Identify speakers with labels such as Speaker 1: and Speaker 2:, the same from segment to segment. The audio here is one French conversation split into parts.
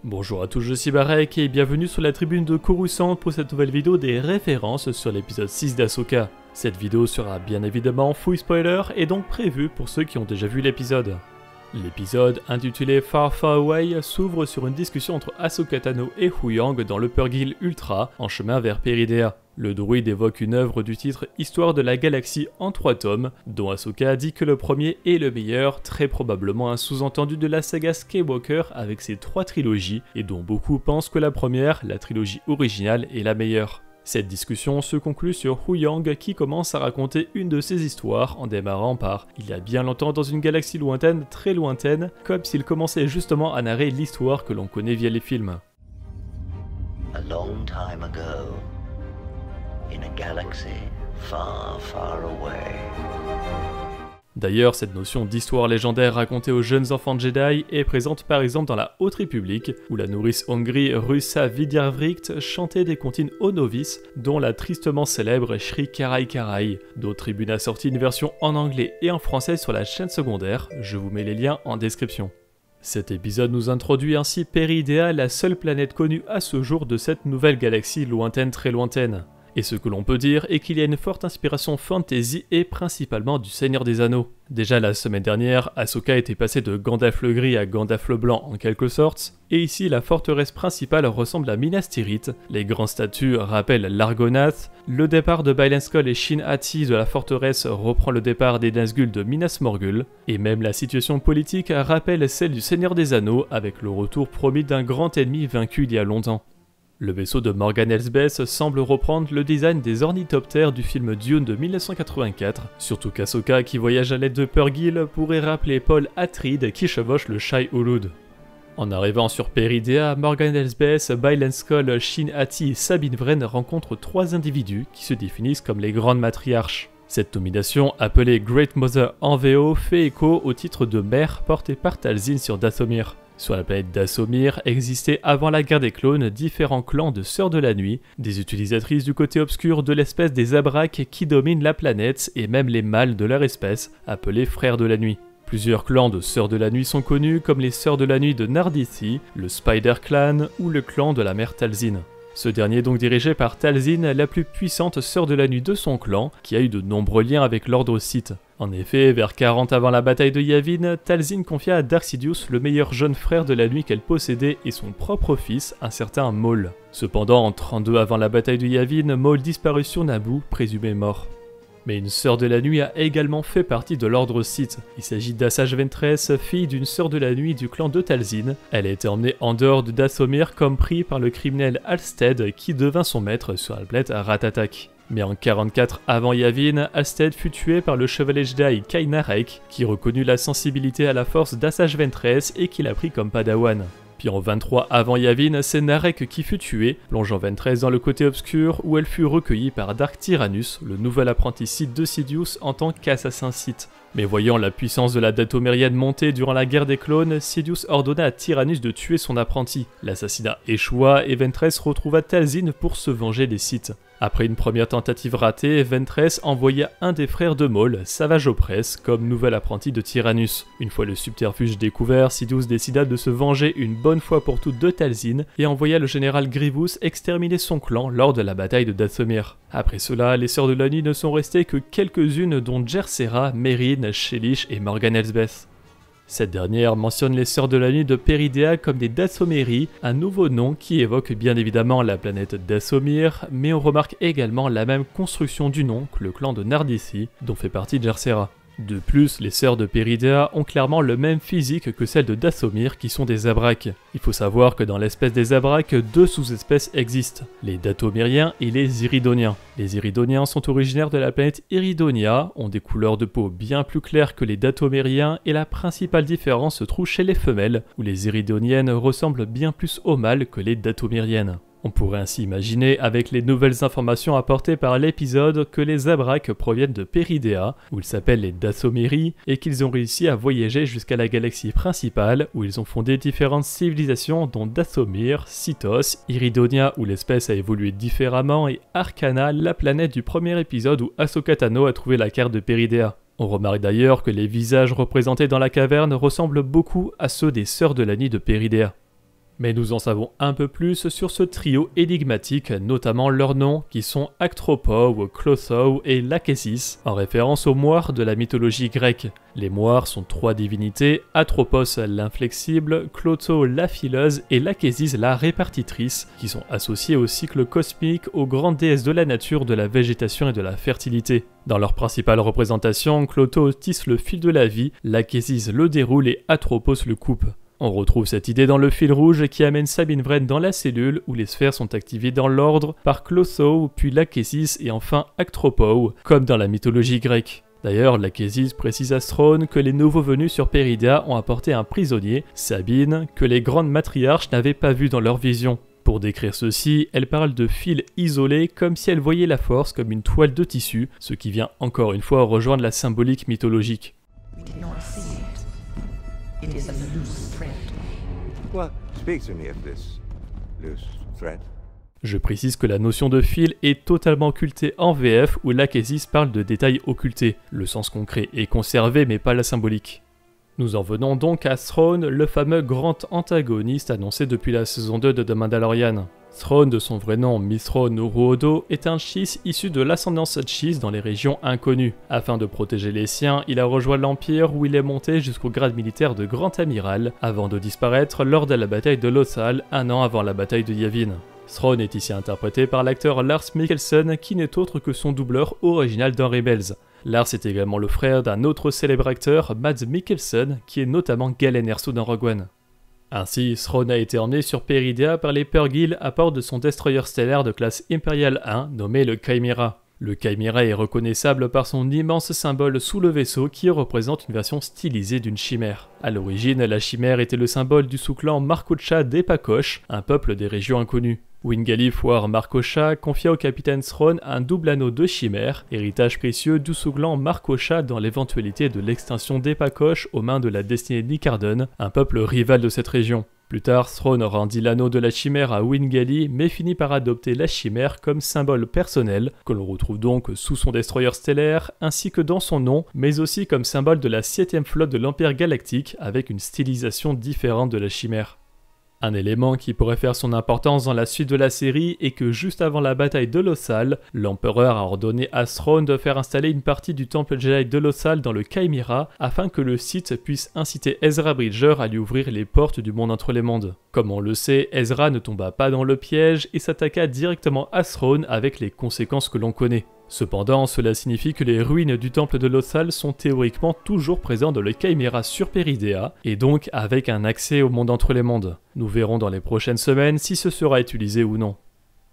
Speaker 1: Bonjour à tous, je suis Barek et bienvenue sur la tribune de Coruscant pour cette nouvelle vidéo des références sur l'épisode 6 d'Ahsoka. Cette vidéo sera bien évidemment full spoiler et donc prévue pour ceux qui ont déjà vu l'épisode. L'épisode, intitulé Far Far Away, s'ouvre sur une discussion entre Ahsoka Tano et Huyang dans le Purrgil Ultra, en chemin vers Peridea. Le druide évoque une œuvre du titre Histoire de la galaxie en 3 tomes, dont Ahsoka dit que le premier est le meilleur, très probablement un sous-entendu de la saga Skywalker avec ses 3 trilogies, et dont beaucoup pensent que la première, la trilogie originale, est la meilleure. Cette discussion se conclut sur Huyang qui commence à raconter une de ses histoires en démarrant par « Il y a bien longtemps dans une galaxie lointaine, très lointaine », comme s'il commençait justement à narrer l'histoire que l'on connaît via les films.
Speaker 2: A long time ago, in a galaxy far, far away.
Speaker 1: D'ailleurs, cette notion d'histoire légendaire racontée aux jeunes enfants Jedi est présente par exemple dans la Haute République, où la nourrice Hongri Russa Vidyavrikt chantait des comptines aux novices, dont la tristement célèbre Shri Karai Karai. D'autres tribunes a sorti une version en anglais et en français sur la chaîne secondaire, je vous mets les liens en description. Cet épisode nous introduit ainsi Peridea, la seule planète connue à ce jour de cette nouvelle galaxie lointaine très lointaine. Et ce que l'on peut dire est qu'il y a une forte inspiration fantasy et principalement du Seigneur des Anneaux. Déjà la semaine dernière, Ahsoka était passée de Gandalf le Gris à Gandalf le Blanc en quelque sorte, et ici la forteresse principale ressemble à Minas Tirith, les grandes statues rappellent l'Argonath, le départ de Baylan Skoll et Shin Hati de la forteresse reprend le départ des Nazgûl de Minas Morgul, et même la situation politique rappelle celle du Seigneur des Anneaux avec le retour promis d'un grand ennemi vaincu il y a longtemps. Le vaisseau de Morgan Elsbeth semble reprendre le design des ornithoptères du film Dune de 1984, surtout qu'Ahsoka qui voyage à l'aide de Purrgil pourrait rappeler Paul Atreides qui chevauche le Shai-Hulud. En arrivant sur Peridea, Morgan Elsbeth, Baylan Skoll, Shin Hati et Sabine Wren rencontrent 3 individus qui se définissent comme les grandes matriarches. Cette nomination, appelée Great Mother en VO, fait écho au titre de mère porté par Talzin sur Dathomir. Sur la planète Dathomir existaient avant la guerre des clones différents clans de Sœurs de la Nuit, des utilisatrices du côté obscur de l'espèce des Abraks qui dominent la planète et même les mâles de leur espèce, appelés Frères de la Nuit. Plusieurs clans de Sœurs de la Nuit sont connus comme les Sœurs de la Nuit de Nardithi, le Spider Clan ou le clan de la mère Talzin. Ce dernier est donc dirigé par Talzin, la plus puissante Sœur de la Nuit de son clan, qui a eu de nombreux liens avec l'ordre Sith. En effet, vers 40 avant la bataille de Yavin, Talzin confia à Darth Sidious le meilleur jeune frère de la nuit qu'elle possédait et son propre fils, un certain Maul. Cependant, en 32 avant la bataille de Yavin, Maul disparut sur Naboo, présumé mort. Mais une sœur de la nuit a également fait partie de l'ordre Sith. Il s'agit d'Asajj Ventress, fille d'une sœur de la nuit du clan de Talzin. Elle a été emmenée en dehors de Dathomir comme pris par le criminel Halstead qui devint son maître sur la planète Ratatak. Mais en 44 avant Yavin, Halstead fut tué par le chevalier Jedi Kai Narek qui reconnut la sensibilité à la force d'Asajj Ventress et qui l'a pris comme padawan. Puis en 23 avant Yavin, c'est Narek qui fut tué, plongeant Ventress dans le côté obscur où elle fut recueillie par Dark Tyrannus, le nouvel apprenti Sith de Sidious en tant qu'assassin Sith. Mais voyant la puissance de la dathomirienne monter durant la guerre des clones, Sidious ordonna à Tyrannus de tuer son apprenti. L'assassinat échoua et Ventress retrouva Talzin pour se venger des Sith. Après une première tentative ratée, Ventress envoya un des frères de Maul, Savage Opress, comme nouvel apprenti de Tyrannus. Une fois le subterfuge découvert, Sidious décida de se venger une bonne fois pour toutes de Talzin et envoya le général Grievous exterminer son clan lors de la bataille de Dathomir. Après cela, les Sœurs de la Nuit ne sont restées que quelques-unes dont Jerseera, Meryn, Shelish et Morgan Elsbeth. Cette dernière mentionne les Sœurs de la Nuit de Peridea comme des Dathomiri, un nouveau nom qui évoque bien évidemment la planète Dathomir, mais on remarque également la même construction du nom que le clan de Nardithi, dont fait partie Jerseera. De plus, les Sœurs de Peridea ont clairement le même physique que celles de Dathomir qui sont des Abraks. Il faut savoir que dans l'espèce des Abraks, 2 sous-espèces existent, les Dathomiriens et les Iridoniens. Les Iridoniens sont originaires de la planète Iridonia, ont des couleurs de peau bien plus claires que les Dathomiriens et la principale différence se trouve chez les femelles, où les Iridoniennes ressemblent bien plus aux mâles que les Dathomiriennes. On pourrait ainsi imaginer, avec les nouvelles informations apportées par l'épisode, que les Abraks proviennent de Peridea, où ils s'appellent les Dathomiri, et qu'ils ont réussi à voyager jusqu'à la galaxie principale, où ils ont fondé différentes civilisations dont Dathomir, Sithos, Iridonia où l'espèce a évolué différemment, et Arcana, la planète du premier épisode où Ahsoka Tano a trouvé la carte de Peridea. On remarque d'ailleurs que les visages représentés dans la caverne ressemblent beaucoup à ceux des Sœurs de la Nuit de Peridea. Mais nous en savons un peu plus sur ce trio énigmatique, notamment leurs noms qui sont Actropos, Clotho et Lachesis, en référence aux moires de la mythologie grecque. Les moires sont 3 divinités, Atropos l'inflexible, Clotho la fileuse et Lachesis la répartitrice, qui sont associées au cycle cosmique, aux grandes déesses de la nature, de la végétation et de la fertilité. Dans leur principale représentation, Clotho tisse le fil de la vie, Lachesis le déroule et Atropos le coupe. On retrouve cette idée dans le fil rouge qui amène Sabine Wren dans la cellule où les sphères sont activées dans l'ordre par Clotho, puis Lachesis et enfin Actropos, comme dans la mythologie grecque. D'ailleurs, Lachesis précise à Thrawn que les nouveaux venus sur Peridea ont apporté un prisonnier, Sabine, que les grandes matriarches n'avaient pas vu dans leur vision. Pour décrire ceci, elle parle de fils isolés comme si elle voyait la force comme une toile de tissu, ce qui vient encore une fois rejoindre la symbolique mythologique.
Speaker 3: It is a loose thread.
Speaker 4: What? Speak to me of this loose thread.
Speaker 1: Je précise que la notion de fil est totalement occultée en VF où Lachesis parle de détails occultés. Le sens concret est conservé mais pas la symbolique. Nous en venons donc à Thrawn, le fameux grand antagoniste annoncé depuis la saison 2 de The Mandalorian. Thrawn, de son vrai nom Mithron Uruodo, est un Chiss issu de l'ascendance Chiss dans les régions inconnues. Afin de protéger les siens, il a rejoint l'Empire où il est monté jusqu'au grade militaire de Grand Amiral, avant de disparaître lors de la bataille de Lothal, un an avant la bataille de Yavin. Thrawn est ici interprété par l'acteur Lars Mikkelsen, qui n'est autre que son doubleur original dans Rebels. Lars est également le frère d'un autre célèbre acteur, Mads Mikkelsen, qui est notamment Galen Erso dans Rogue One. Ainsi, Thrawn a été emmené sur Peridea par les Purrgil à bord de son destroyer stellaire de classe Imperial 1 nommé le Chimera. Le Chimera est reconnaissable par son immense symbole sous le vaisseau qui représente une version stylisée d'une chimère. A l'origine, la chimère était le symbole du sous-clan Marcocha des Pakosh, un peuple des régions inconnues. Wingalif War Marcocha confia au capitaine Thrawn un double anneau de chimère, héritage précieux du sous-clan Marcocha dans l'éventualité de l'extinction des Pakosh aux mains de la destinée Nicarden, un peuple rival de cette région. Plus tard, Thrawn rendit l'anneau de la chimère à Wingali, mais finit par adopter la chimère comme symbole personnel, que l'on retrouve donc sous son destroyer stellaire, ainsi que dans son nom, mais aussi comme symbole de la 7ème flotte de l'Empire Galactique, avec une stylisation différente de la chimère. Un élément qui pourrait faire son importance dans la suite de la série est que juste avant la bataille de Lothal, l'empereur a ordonné à Thrawn de faire installer une partie du temple Jedi de Lothal dans le Chimera afin que le Sith puisse inciter Ezra Bridger à lui ouvrir les portes du monde entre les mondes. Comme on le sait, Ezra ne tomba pas dans le piège et s'attaqua directement à Thrawn avec les conséquences que l'on connaît. Cependant, cela signifie que les ruines du temple de Lothal sont théoriquement toujours présentes dans le Chimera sur Peridea, et donc avec un accès au monde entre les mondes. Nous verrons dans les prochaines semaines si ce sera utilisé ou non.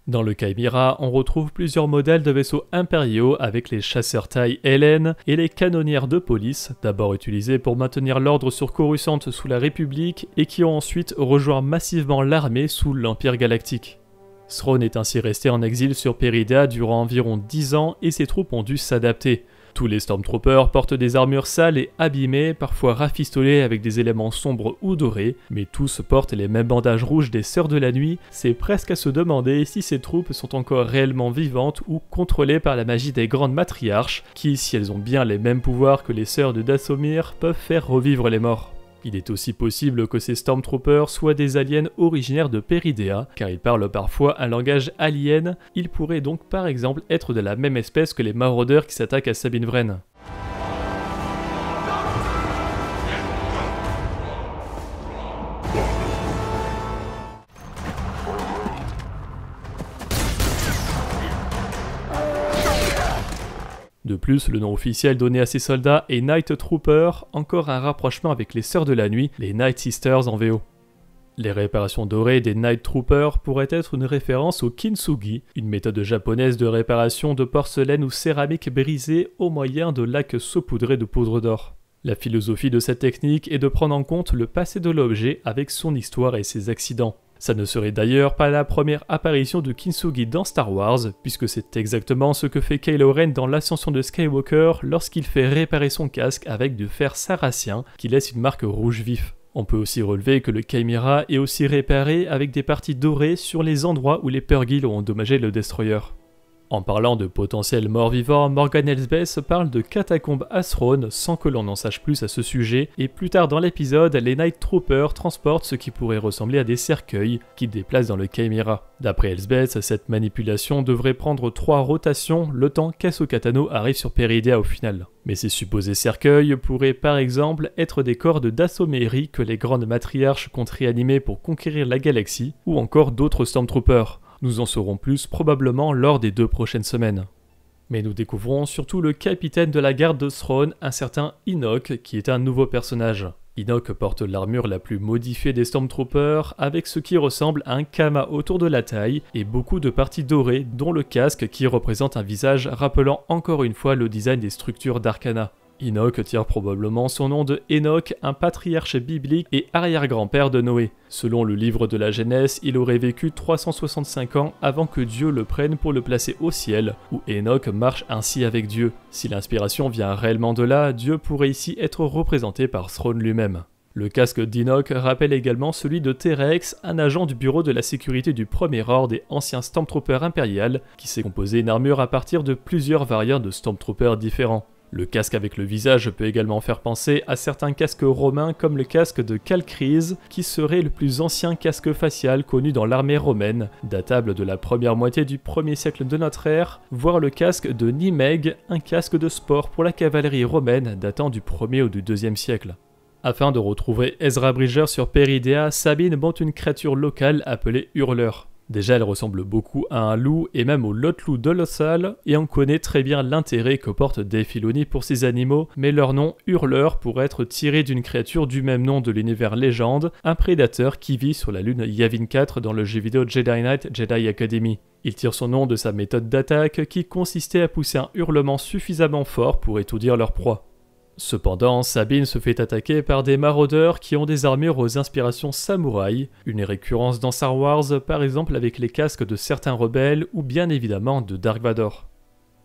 Speaker 1: Dans le Chimera, on retrouve plusieurs modèles de vaisseaux impériaux avec les chasseurs taille Hélène et les canonnières de police, d'abord utilisés pour maintenir l'ordre sur Coruscant sous la République et qui ont ensuite rejoint massivement l'armée sous l'Empire Galactique. Thrawn est ainsi resté en exil sur Peridea durant environ 10 ans et ses troupes ont dû s'adapter. Tous les Stormtroopers portent des armures sales et abîmées, parfois rafistolées avec des éléments sombres ou dorés, mais tous portent les mêmes bandages rouges des Sœurs de la Nuit. C'est presque à se demander si ces troupes sont encore réellement vivantes ou contrôlées par la magie des grandes matriarches, qui, si elles ont bien les mêmes pouvoirs que les Sœurs de Dathomir, peuvent faire revivre les morts. Il est aussi possible que ces Stormtroopers soient des aliens originaires de Peridea, car ils parlent parfois un langage alien. Ils pourraient donc par exemple être de la même espèce que les maraudeurs qui s'attaquent à Sabine Wren. De plus, le nom officiel donné à ces soldats est Night Trooper, encore un rapprochement avec les Sœurs de la Nuit, les Night Sisters en VO. Les réparations dorées des Night Troopers pourraient être une référence au kintsugi, une méthode japonaise de réparation de porcelaine ou céramique brisée au moyen de laques saupoudrées de poudre d'or. La philosophie de cette technique est de prendre en compte le passé de l'objet avec son histoire et ses accidents. Ça ne serait d'ailleurs pas la première apparition de kintsugi dans Star Wars, puisque c'est exactement ce que fait Kylo Ren dans l'ascension de Skywalker lorsqu'il fait réparer son casque avec du fer sarracien qui laisse une marque rouge vif. On peut aussi relever que le Chimera est aussi réparé avec des parties dorées sur les endroits où les Purrgil ont endommagé le Destroyer. En parlant de potentiels morts-vivants, Morgan Elsbeth parle de catacombes à Throne sans que l'on en sache plus à ce sujet, et plus tard dans l'épisode, les Night Troopers transportent ce qui pourrait ressembler à des cercueils qu'ils déplacent dans le Chimera. D'après Elsbeth, cette manipulation devrait prendre 3 rotations le temps qu'Ahsoka Tano arrive sur Peridea au final. Mais ces supposés cercueils pourraient par exemple être des corps de Dathomiri que les grandes matriarches comptent réanimer pour conquérir la galaxie, ou encore d'autres Stormtroopers. Nous en saurons plus probablement lors des 2 prochaines semaines. Mais nous découvrons surtout le capitaine de la garde de Throne, un certain Enoch, qui est un nouveau personnage. Enoch porte l'armure la plus modifiée des Stormtroopers, avec ce qui ressemble à un kama autour de la taille et beaucoup de parties dorées, dont le casque qui représente un visage rappelant encore une fois le design des structures d'Arcana. Enoch tire probablement son nom de Enoch, un patriarche biblique et arrière-grand-père de Noé. Selon le livre de la Genèse, il aurait vécu 365 ans avant que Dieu le prenne pour le placer au ciel, où Enoch marche ainsi avec Dieu. Si l'inspiration vient réellement de là, Dieu pourrait ici être représenté par Throne lui-même. Le casque d'Enoch rappelle également celui de Terex, un agent du bureau de la sécurité du Premier Ordre et ancien Stormtrooper impérial, qui s'est composé une armure à partir de plusieurs variantes de Stormtroopers différents. Le casque avec le visage peut également faire penser à certains casques romains comme le casque de Calcrise, qui serait le plus ancien casque facial connu dans l'armée romaine, datable de la première moitié du 1er siècle de notre ère, voire le casque de Nimeg, un casque de sport pour la cavalerie romaine datant du 1er ou du 2e siècle. Afin de retrouver Ezra Bridger sur Peridea, Sabine monte une créature locale appelée Hurleur. Déjà, elle ressemble beaucoup à un loup et même au Lot-loup de Lothal, et on connaît très bien l'intérêt que porte Dave Filoni pour ces animaux, mais leur nom Hurleur pourrait être tiré d'une créature du même nom de l'univers légende, un prédateur qui vit sur la lune Yavin 4 dans le jeu vidéo Jedi Knight Jedi Academy. Il tire son nom de sa méthode d'attaque qui consistait à pousser un hurlement suffisamment fort pour étourdir leur proie. Cependant, Sabine se fait attaquer par des maraudeurs qui ont des armures aux inspirations samouraï, une récurrence dans Star Wars par exemple avec les casques de certains rebelles ou bien évidemment de Dark Vador.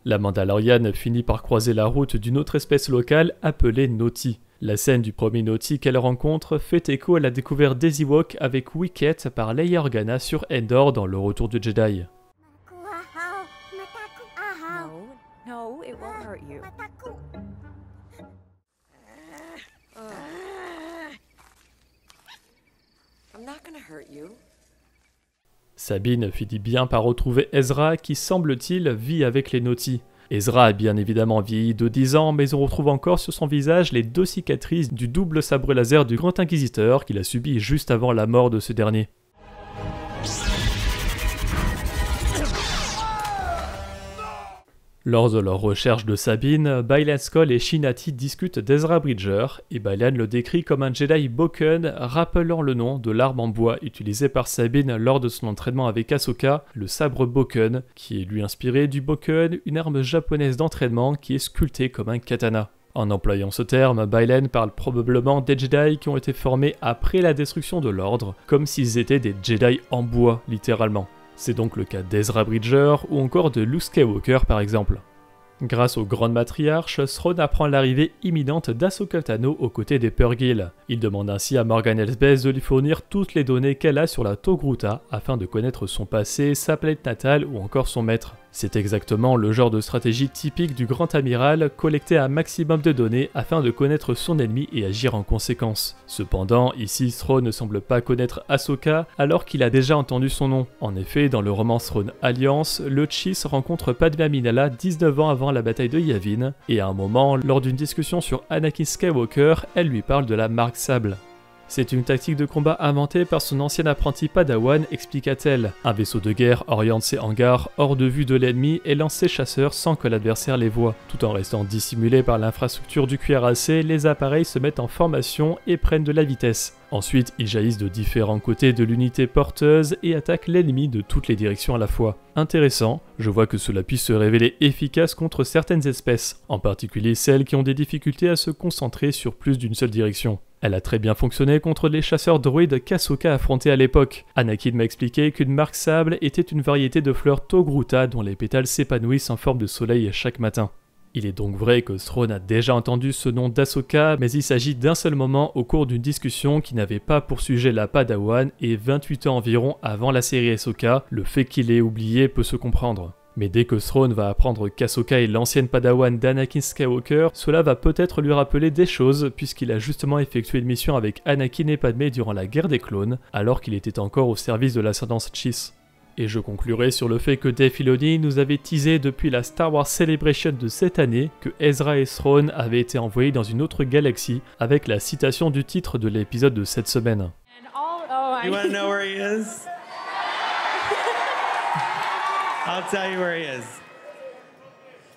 Speaker 1: La Mandaloriane finit par croiser la route d'une autre espèce locale appelée Noti. La scène du premier Noti qu'elle rencontre fait écho à la découverte des Ewoks avec Wicket par Leia Organa sur Endor dans Le Retour du Jedi.
Speaker 5: No, it won't hurt you. I'm not gonna hurt you.
Speaker 1: Sabine finit bien par retrouver Ezra qui, semble-t-il, vit avec les Noti. Ezra a bien évidemment vieilli de 10 ans, mais on retrouve encore sur son visage les 2 cicatrices du double sabre laser du Grand Inquisiteur qu'il a subi juste avant la mort de ce dernier. Lors de leur recherche de Sabine, Baylan Skoll et Shinati discutent d'Ezra Bridger, et Baylan le décrit comme un Jedi Bokken, rappelant le nom de l'arme en bois utilisée par Sabine lors de son entraînement avec Ahsoka, le sabre Bokken, qui est lui inspiré du Bokken, une arme japonaise d'entraînement qui est sculptée comme un katana. En employant ce terme, Baylan parle probablement des Jedi qui ont été formés après la destruction de l'Ordre, comme s'ils étaient des Jedi en bois, littéralement. C'est donc le cas d'Ezra Bridger ou encore de Luke Skywalker par exemple. Grâce aux grandes matriarches, Throne apprend l'arrivée imminente d'Ahsoka Tano aux côtés des Purrgil. Il demande ainsi à Morgan Elsbeth de lui fournir toutes les données qu'elle a sur la Togruta afin de connaître son passé, sa planète natale ou encore son maître. C'est exactement le genre de stratégie typique du grand amiral, collecter un maximum de données afin de connaître son ennemi et agir en conséquence. Cependant, ici Throne ne semble pas connaître Ahsoka alors qu'il a déjà entendu son nom. En effet, dans le roman Throne Alliance, le Chiss rencontre Padmé Amidala 19 ans avant la bataille de Yavin, et à un moment, lors d'une discussion sur Anakin Skywalker, elle lui parle de la marque Sable. C'est une tactique de combat inventée par son ancien apprenti Padawan, expliqua-t-elle. Un vaisseau de guerre oriente ses hangars hors de vue de l'ennemi et lance ses chasseurs sans que l'adversaire les voie. Tout en restant dissimulés par l'infrastructure du cuirassé, les appareils se mettent en formation et prennent de la vitesse. Ensuite, ils jaillissent de différents côtés de l'unité porteuse et attaquent l'ennemi de toutes les directions à la fois. Intéressant, je vois que cela puisse se révéler efficace contre certaines espèces, en particulier celles qui ont des difficultés à se concentrer sur plus d'une seule direction. Elle a très bien fonctionné contre les chasseurs droïdes qu'Ahsoka affrontait à l'époque. Anakin m'a expliqué qu'une marque sable était une variété de fleurs Togruta dont les pétales s'épanouissent en forme de soleil chaque matin. Il est donc vrai que Throne a déjà entendu ce nom d'Ahsoka, mais il s'agit d'un seul moment au cours d'une discussion qui n'avait pas pour sujet la Padawan et 28 ans environ avant la série Ahsoka, le fait qu'il ait oublié peut se comprendre. Mais dès que Thrawn va apprendre qu'Ahsoka est l'ancienne padawan d'Anakin Skywalker, cela va peut-être lui rappeler des choses puisqu'il a justement effectué une mission avec Anakin et Padmé durant la guerre des clones, alors qu'il était encore au service de l'ascendance Chiss. Et je conclurai sur le fait que Dave Filoni nous avait teasé depuis la Star Wars Celebration de cette année que Ezra et Thrawn avaient été envoyés dans une autre galaxie avec la citation du titre de l'épisode de cette semaine.
Speaker 6: You want to know where he is? I'll tell you where he is.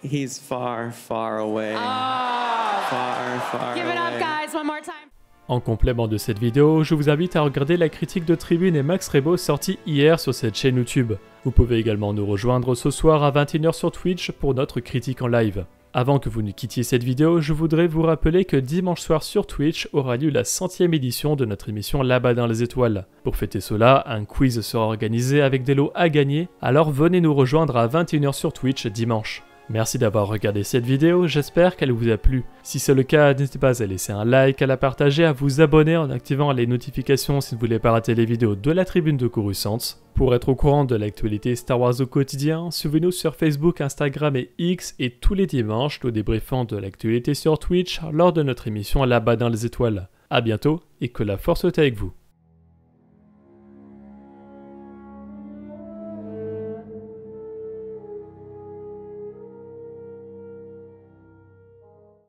Speaker 6: He's far, far away. Far, far
Speaker 7: Give it up,
Speaker 6: away.
Speaker 7: guys, one more time.
Speaker 1: En complément de cette vidéo, je vous invite à regarder la critique de Tribune et Max Rebo sortie hier sur cette chaîne YouTube. Vous pouvez également nous rejoindre ce soir à 21h sur Twitch pour notre critique en live. Avant que vous ne quittiez cette vidéo, je voudrais vous rappeler que dimanche soir sur Twitch aura lieu la 100e édition de notre émission Là-bas dans les étoiles. Pour fêter cela, un quiz sera organisé avec des lots à gagner, alors venez nous rejoindre à 21h sur Twitch dimanche. Merci d'avoir regardé cette vidéo, j'espère qu'elle vous a plu. Si c'est le cas, n'hésitez pas à laisser un like, à la partager, à vous abonner en activant les notifications si vous ne voulez pas rater les vidéos de la tribune de Coruscant. Pour être au courant de l'actualité Star Wars au quotidien, suivez-nous sur Facebook, Instagram et X et tous les dimanches, nous débriefons de l'actualité sur Twitch lors de notre émission Là-bas dans les étoiles. A bientôt et que la force soit avec vous.